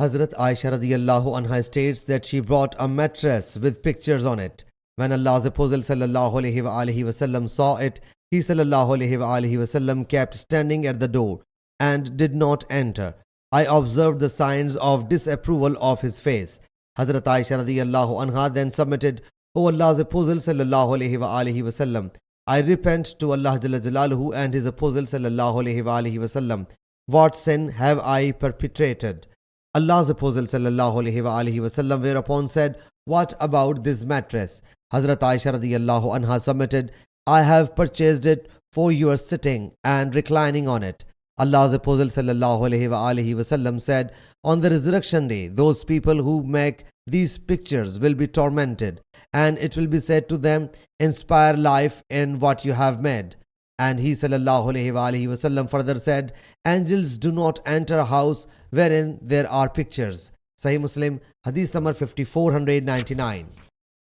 Hazrat Aisha radiyallahu anha states that she brought a mattress with pictures on it. When Allah's Apostle sallallahu alaihi wasallam saw it, he sallallahu alaihi wasallam kept standing at the door and did not enter. I observed the signs of disapproval of his face. Hazrat Aisha radiyallahu anha then submitted, O Allah's Apostle sallallahu alaihi wasallam, I repent to Allah Jalla Jalaluhu and His Apostle sallallahu alaihi wasallam. What sin have I perpetrated? Allah's Apostle sallallahu alaihi wasallam whereupon said, what about this mattress? Hazrat Aisha radiyallahu anha submitted, I have purchased it for your sitting and reclining on it. Allah's Apostle sallallahu alaihi wasallam said, on the resurrection day, those people who make these pictures will be tormented, and it will be said to them, inspire life in what you have made. And he sallallahu alaihi wasallam further said, angels do not enter a house wherein there are pictures. Sahih Muslim Hadees number 5499.